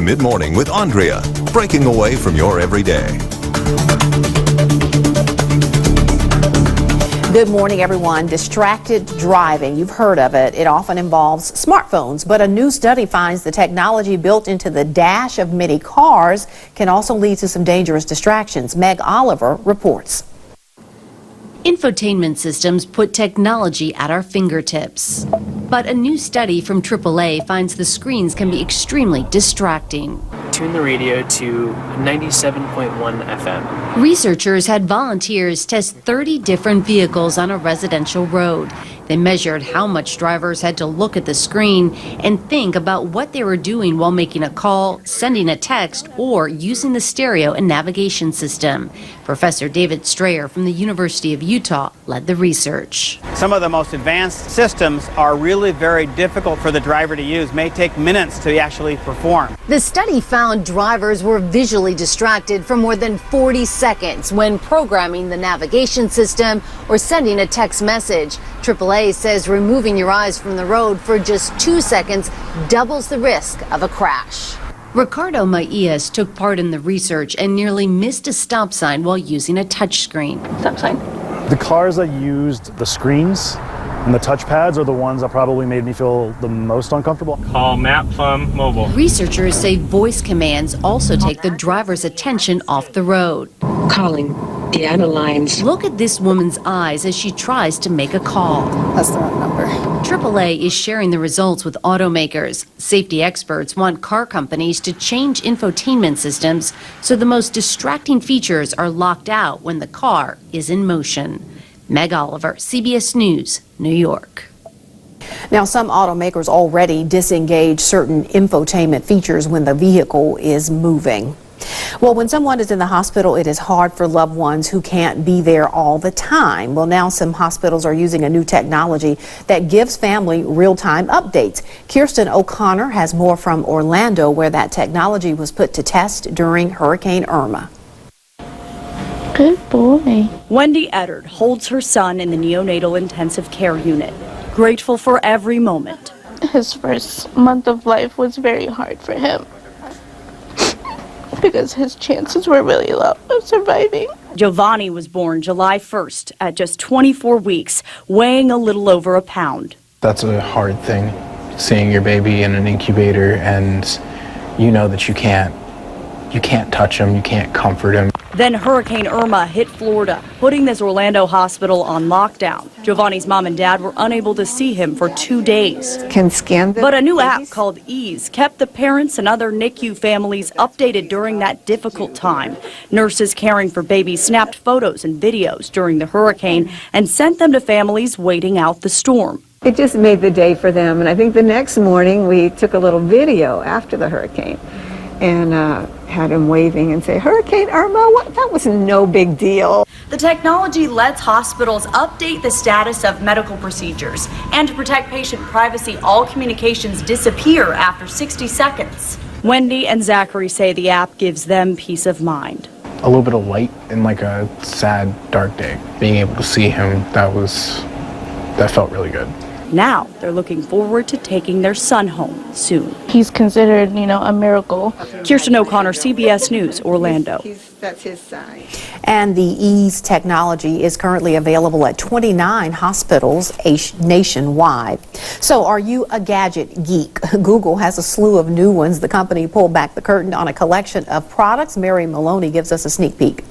Mid-morning with Aundrea, breaking away from your everyday. Good morning, everyone. Distracted driving, you've heard of it. It often involves smartphones, but a new study finds the technology built into the dash of many cars can also lead to some dangerous distractions. Meg Oliver reports. Infotainment systems put technology at our fingertips. But a new study from AAA finds the screens can be extremely distracting. Tune the radio to 97.1 FM. Researchers had volunteers test 30 different vehicles on a residential road. They measured how much drivers had to look at the screen and think about what they were doing while making a call, sending a text, or using the stereo and navigation system. Professor David Strayer from the University of Utah led the research. Some of the most advanced systems are really very difficult for the driver to use, may take minutes to actually perform. The study found drivers were visually distracted for more than 40 seconds when programming the navigation system or sending a text message. AAA says removing your eyes from the road for just 2 seconds doubles the risk of a crash. Ricardo Maías took part in the research and nearly missed a stop sign while using a touchscreen. Stop sign. The cars that used the screens and the touchpads are the ones that probably made me feel the most uncomfortable. Call Map from mobile. Researchers say voice commands also take the driver's attention off the road. Calling the other lines. Look at this woman's eyes as she tries to make a call. That's the wrong number. AAA is sharing the results with automakers. Safety experts want car companies to change infotainment systems so the most distracting features are locked out when the car is in motion. Meg Oliver, CBS News, New York. Now, some automakers already disengage certain infotainment features when the vehicle is moving. Well, when someone is in the hospital, it is hard for loved ones who can't be there all the time. Well, now some hospitals are using a new technology that gives family real-time updates. Kirsten O'Connor has more from Orlando, where that technology was put to test during Hurricane Irma. Good boy. Wendy Eddard holds her son in the neonatal intensive care unit, grateful for every moment. His first month of life was very hard for him because his chances were really low of surviving. Giovanni was born July 1st at just 24 weeks, weighing a little over a pound. That's a hard thing, seeing your baby in an incubator and you know that you can't touch him, you can't comfort him. Then Hurricane Irma hit Florida, putting this Orlando hospital on lockdown. Giovanni's mom and dad were unable to see him for 2 days. But a new app called Ease kept the parents and other NICU families updated during that difficult time. Nurses caring for babies snapped photos and videos during the hurricane and sent them to families waiting out the storm. It just made the day for them, and I think the next morning we took a little video after the hurricane and had him waving and say, "Hurricane Irma, what? That was no big deal." The technology lets hospitals update the status of medical procedures, and to protect patient privacy, all communications disappear after 60 seconds. Wendy and Zachary say the app gives them peace of mind. A little bit of light in like a sad, dark day. Being able to see him, that felt really good. Now they're looking forward to taking their son home soon. He's considered, a miracle. Kirsten O'Connor, CBS News, Orlando. That's his sign. And the Ease technology is currently available at 29 hospitals nationwide. So are you a gadget geek? Google has a slew of new ones. The company pulled back the curtain on a collection of products. Mary Maloney gives us a sneak peek.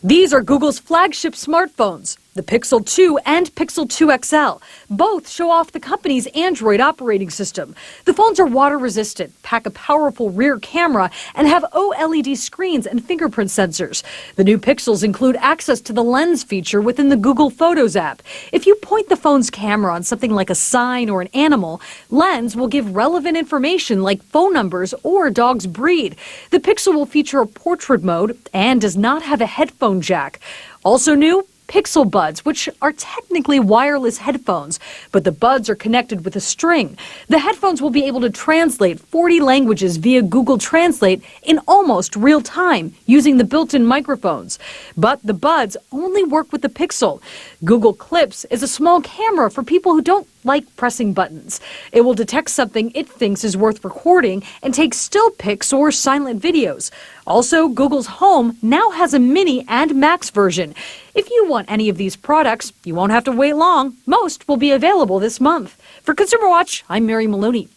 These are Google's flagship smartphones, the Pixel 2 and Pixel 2 XL. Both show off the company's Android operating system. The phones are water resistant, pack a powerful rear camera, and have OLED screens and fingerprint sensors. The new Pixels include access to the lens feature within the Google Photos app. If you point the phone's camera on something like a sign or an animal, Lens will give relevant information like phone numbers or a dog's breed. The Pixel will feature a portrait mode and does not have a headphone jack. Also new, Pixel Buds, which are technically wireless headphones, but the buds are connected with a string. The headphones will be able to translate 40 languages via Google Translate in almost real time using the built-in microphones. But the buds only work with the Pixel. Google Clips is a small camera for people who don't like pressing buttons. It will detect something it thinks is worth recording and take still pics or silent videos. Also, Google's Home now has a mini and max version. If you want any of these products, you won't have to wait long. Most will be available this month. For Consumer Watch, I'm Mary Maloney.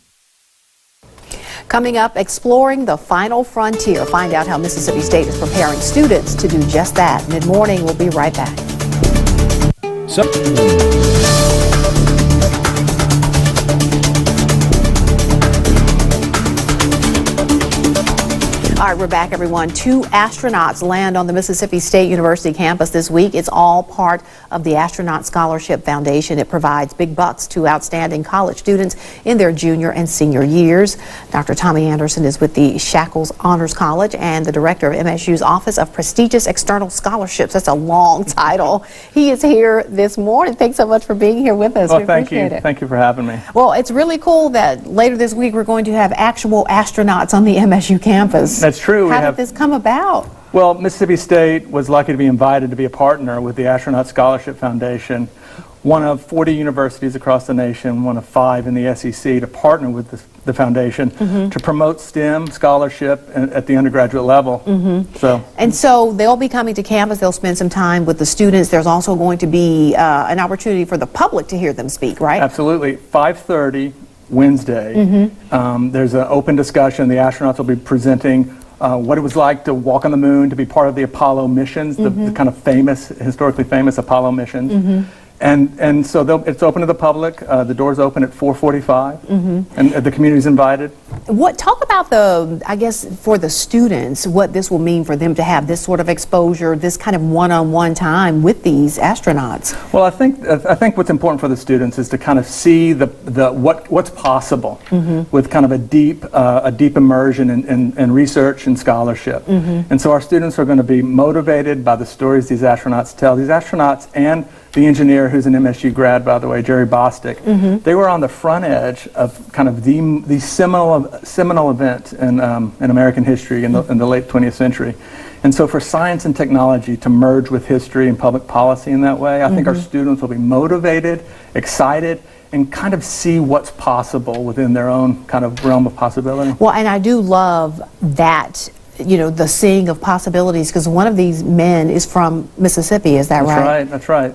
Coming up, exploring the final frontier. Find out how Mississippi State is preparing students to do just that. Mid-morning, we'll be right back. All right, we're back, everyone. 2 astronauts land on the Mississippi State University campus this week. It's all part of the Astronaut Scholarship Foundation. It provides big bucks to outstanding college students in their junior and senior years. Dr. Tommy Anderson is with the Shackles Honors College and the director of MSU's Office of Prestigious External Scholarships. That's a long title. He is here this morning. Thanks so much for being here with us. Well, thank you. Thank you for having me. Well, it's really cool that later this week we're going to have actual astronauts on the MSU campus. That's true. How did this come about? Well, Mississippi State was lucky to be invited to be a partner with the Astronaut Scholarship Foundation, one of 40 universities across the nation, one of 5 in the SEC, to partner with the foundation to promote STEM scholarship at the undergraduate level. And so they'll be coming to campus. They'll spend some time with the students. There's also going to be an opportunity for the public to hear them speak, right? Absolutely. 5:30 Wednesday. There's an open discussion. The astronauts will be presenting what it was like to walk on the moon, to be part of the Apollo missions, the kind of famous, historically famous Apollo missions. And so it's open to the public. The doors open at 4:45, and the community's invited. Talk about I guess, for the students, what this will mean for them to have this sort of exposure, this kind of one-on-one time with these astronauts. Well, I think what's important for the students is to kind of see what's possible with kind of a deep immersion in research and scholarship. And so our students are going to be motivated by the stories these astronauts tell. These astronauts and the engineer, who's an MSU grad, by the way, Jerry Bostic, they were on the front edge of kind of the seminal event in American history in the late 20th century. And so for science and technology to merge with history and public policy in that way, I think our students will be motivated, excited, and kind of see what's possible within their own kind of realm of possibility. Well, and I do love that, you know, the seeing of possibilities, because one of these men is from Mississippi, is that right? That's right.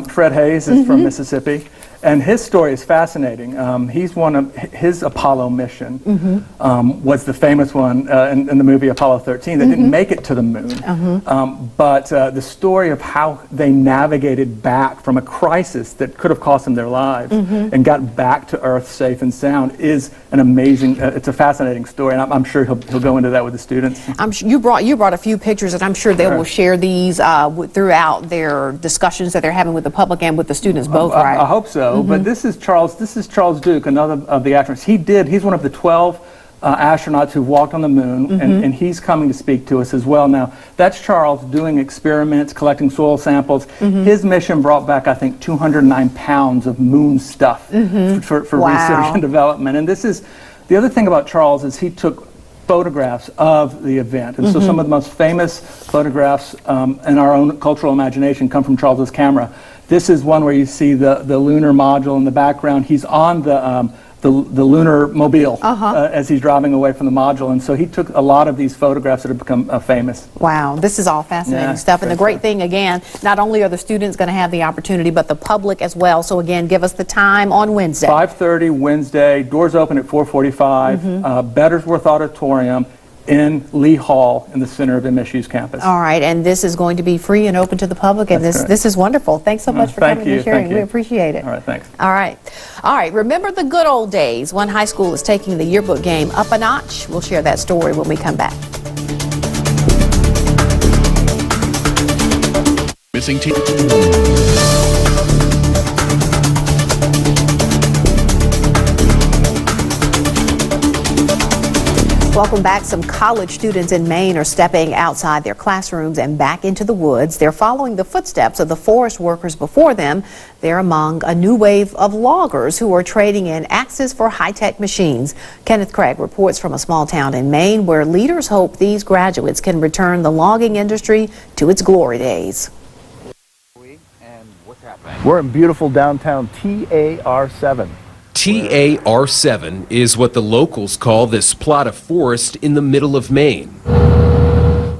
Fred Hayes is from Mississippi, and his story is fascinating. He's one of his Apollo mission was the famous one in the movie Apollo 13. They didn't make it to the moon, but the story of how they navigated back from a crisis that could have cost them their lives and got back to Earth safe and sound is an amazing. It's a fascinating story, and I'm sure he'll go into that with the students. You brought a few pictures, and I'm sure they will share these throughout their discussions that they're having with the public and with the students both, right? I hope so. But this is Charles Duke, another of the astronauts. He's one of the 12 astronauts who walked on the moon, and he's coming to speak to us as well. Now, that's Charles doing experiments, collecting soil samples. His mission brought back, I think, 209 pounds of moon stuff for research and development. And this is, the other thing about Charles is he took photographs of the event. And so some of the most famous photographs in our own cultural imagination come from Charles's camera. This is one where you see the lunar module in the background. He's on the lunar mobile as he's driving away from the module. And so he took a lot of these photographs that have become famous. Wow, this is all fascinating stuff. And the great thing, again, not only are the students going to have the opportunity, but the public as well. So again, give us the time on Wednesday. 5:30 Wednesday, doors open at 4:45, Bettersworth Auditorium in Lee Hall in the center of MSU's campus. All right, and this is going to be free and open to the public, and this is wonderful. Thanks so much for coming and sharing. We appreciate it. All right, thanks. All right. All right, remember the good old days. One high school is taking the yearbook game up a notch. We'll share that story when we come back. Missing team. Welcome back. Some college students in Maine are stepping outside their classrooms and back into the woods. They're following the footsteps of the forest workers before them. They're among a new wave of loggers who are trading in axes for high-tech machines. Kenneth Craig reports from a small town in Maine where leaders hope these graduates can return the logging industry to its glory days. We're in beautiful downtown TAR7. TAR7 is what the locals call this plot of forest in the middle of Maine,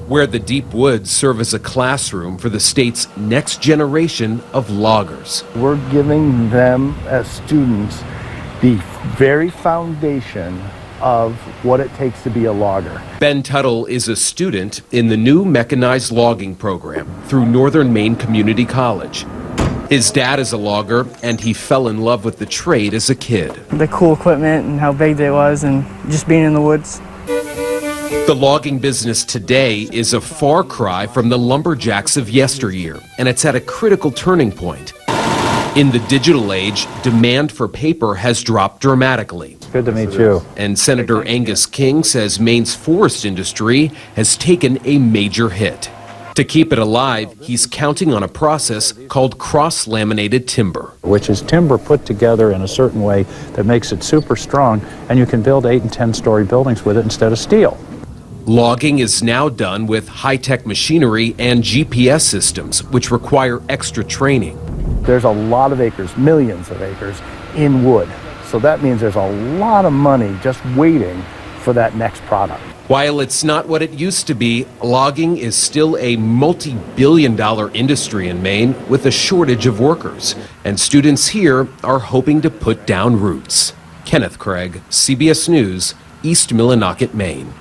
where the deep woods serve as a classroom for the state's next generation of loggers. We're giving them, as students, the very foundation of what it takes to be a logger. Ben Tuttle is a student in the new mechanized logging program through Northern Maine Community College. His dad is a logger, and he fell in love with the trade as a kid. The cool equipment and how big it was, and just being in the woods. The logging business today is a far cry from the lumberjacks of yesteryear, and it's at a critical turning point. In the digital age, demand for paper has dropped dramatically. Good to meet you. And Senator Angus King says Maine's forest industry has taken a major hit. To keep it alive, he's counting on a process called cross-laminated timber, which is timber put together in a certain way that makes it super strong, and you can build 8- and 10-story buildings with it instead of steel. Logging is now done with high-tech machinery and GPS systems, which require extra training. There's a lot of acres, millions of acres, in wood. So that means there's a lot of money just waiting for that next product. While it's not what it used to be, logging is still a multi-billion-dollar industry in Maine with a shortage of workers. And students here are hoping to put down roots. Kenneth Craig, CBS News, East Millinocket, Maine.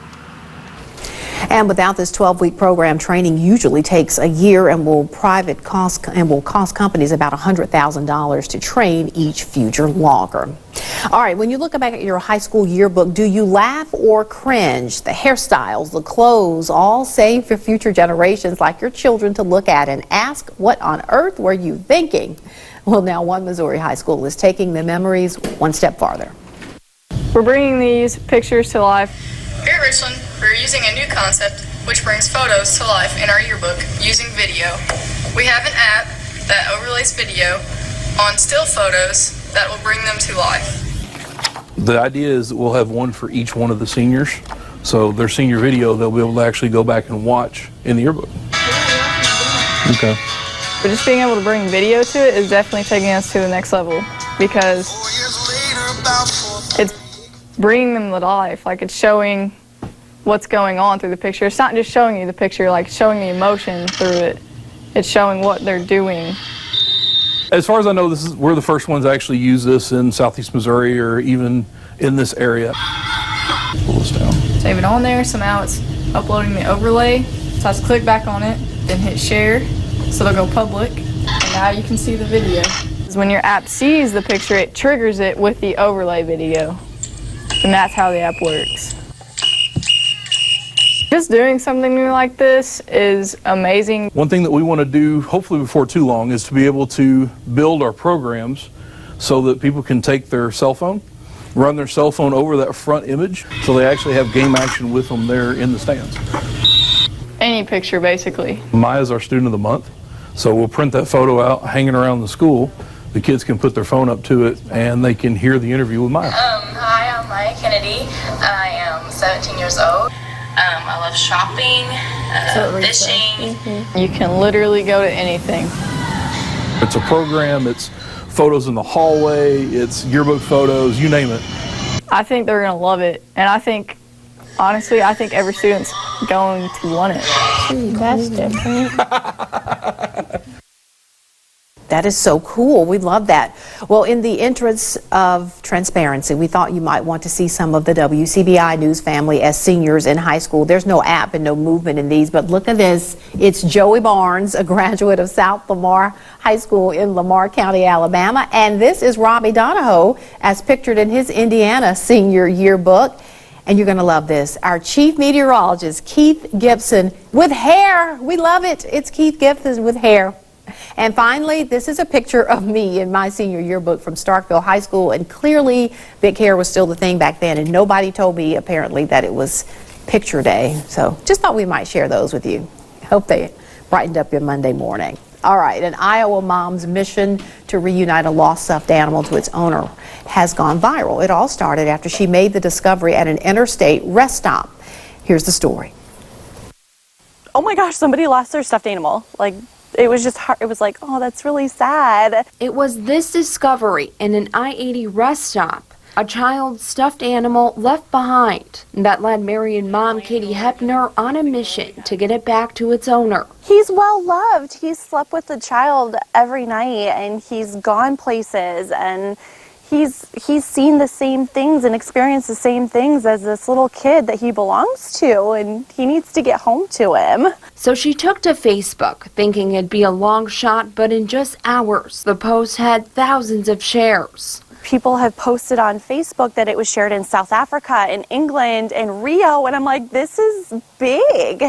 And without this 12-week program, training usually takes a year and will cost companies about $100,000 to train each future logger. All right, when you look back at your high school yearbook, do you laugh or cringe? The hairstyles, the clothes, all saved for future generations like your children to look at and ask, what on earth were you thinking? Well, now one Missouri high school is taking the memories one step farther. We're bringing these pictures to life. Here at Richland, we're using a new concept which brings photos to life in our yearbook using video. We have an app that overlays video on still photos that will bring them to life. The idea is that we'll have one for each one of the seniors. So their senior video, they'll be able to actually go back and watch in the yearbook. Okay. But just being able to bring video to it is definitely taking us to the next level because it's bringing them to life. Like, it's showing what's going on through the picture. It's not just showing you the picture, like showing the emotion through it. It's showing what they're doing. As far as I know, we're the first ones to actually use this in Southeast Missouri or even in this area. Pull this down. Save it on there, so now it's uploading the overlay. So I just click back on it, then hit share, so they'll go public, and now you can see the video. When your app sees the picture, it triggers it with the overlay video. And that's how the app works. Just doing something new like this is amazing. One thing that we want to do, hopefully before too long, is to be able to build our programs so that people can take their cell phone, run their cell phone over that front image, so they actually have game action with them there in the stands. Any picture, basically. Maya's our student of the month, so we'll print that photo out hanging around the school. The kids can put their phone up to it and they can hear the interview with Maya. Hi, I'm Maya Kennedy. I am 17 years old. I love shopping, fishing. You can literally go to anything. It's a program, it's photos in the hallway, it's yearbook photos, you name it. I think they're going to love it. And I think, honestly, I think every student's going to want it. That's different. That is so cool. We love that. Well, in the interest of transparency, we thought you might want to see some of the WCBI News family as seniors in high school. There's no app and no movement in these, but look at this. It's Joey Barnes, a graduate of South Lamar High School in Lamar County, Alabama. And this is Robbie Donahoe, as pictured in his Indiana senior yearbook. And you're going to love this. Our chief meteorologist, Keith Gibson, with hair. We love it. It's Keith Gibson with hair. And finally, this is a picture of me in my senior yearbook from Starkville High School, and clearly big hair was still the thing back then, and nobody told me apparently that it was picture day. So just thought we might share those with you. Hope they brightened up your Monday morning. All right, an Iowa mom's mission to reunite a lost stuffed animal to its owner has gone viral. It all started after she made the discovery at an interstate rest stop. Here's the story. Oh my gosh, somebody lost their stuffed animal. Like, it was just hard. It was like, oh, that's really sad. It was this discovery in an I-80 rest stop, a child's stuffed animal left behind, that led Mary and mom Katie Hepner on a mission to get it back to its owner. He's well loved. He's slept with the child every night, and he's gone places, and he's seen the same things and experienced the same things as this little kid that he belongs to, and he needs to get home to him. So she took to Facebook, thinking it'd be a long shot, but in just hours, the post had thousands of shares. People have posted on Facebook that it was shared in South Africa, in England, and Rio, and I'm like, this is big.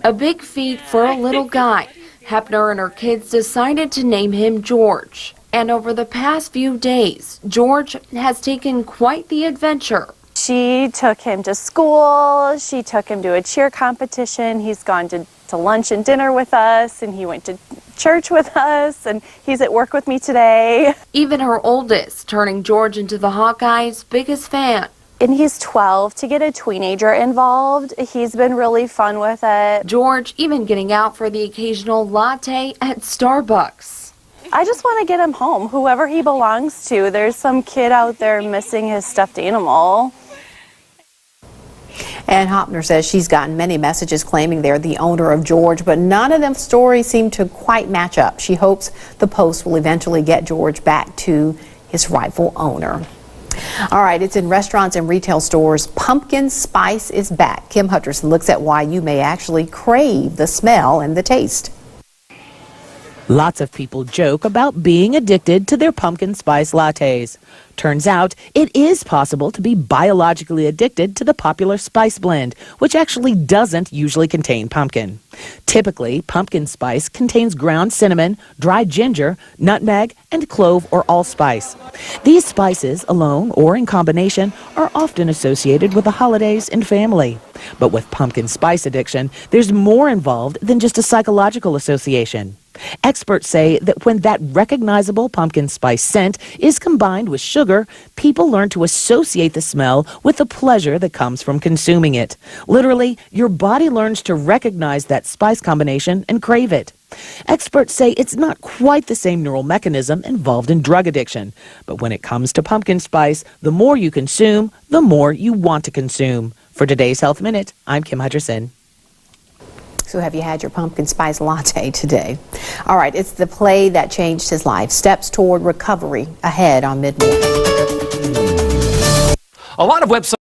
A big feat for a little guy. Hepner and her kids decided to name him George. And over the past few days, George has taken quite the adventure. She took him to school, she took him to a cheer competition, he's gone to lunch and dinner with us, and he went to church with us, and he's at work with me today. Even her oldest, turning George into the Hawkeyes' biggest fan. And he's 12. To get a teenager involved, he's been really fun with it. George even getting out for the occasional latte at Starbucks. I just want to get him home, whoever he belongs to. There's some kid out there missing his stuffed animal. And Hopner says she's gotten many messages claiming they're the owner of George, but none of them stories seem to quite match up. She hopes the post will eventually get George back to his rightful owner. All right, it's in restaurants and retail stores. Pumpkin spice is back. Kim Hutcherson looks at why you may actually crave the smell and the taste. Lots of people joke about being addicted to their pumpkin spice lattes. Turns out it is possible to be biologically addicted to the popular spice blend, which actually doesn't usually contain pumpkin. Typically, pumpkin spice contains ground cinnamon, dried ginger, nutmeg, and clove or allspice. These spices, alone or in combination, are often associated with the holidays and family. But with pumpkin spice addiction, there's more involved than just a psychological association. Experts say that when that recognizable pumpkin spice scent is combined with sugar, people learn to associate the smell with the pleasure that comes from consuming it. Literally, your body learns to recognize that spice combination and crave it. Experts say it's not quite the same neural mechanism involved in drug addiction. But when it comes to pumpkin spice, the more you consume, the more you want to consume. For today's Health Minute, I'm Kim Hutcherson. So have you had your pumpkin spice latte today? All right, it's the play that changed his life. Steps toward recovery ahead on Mid-Morning. A lot of websites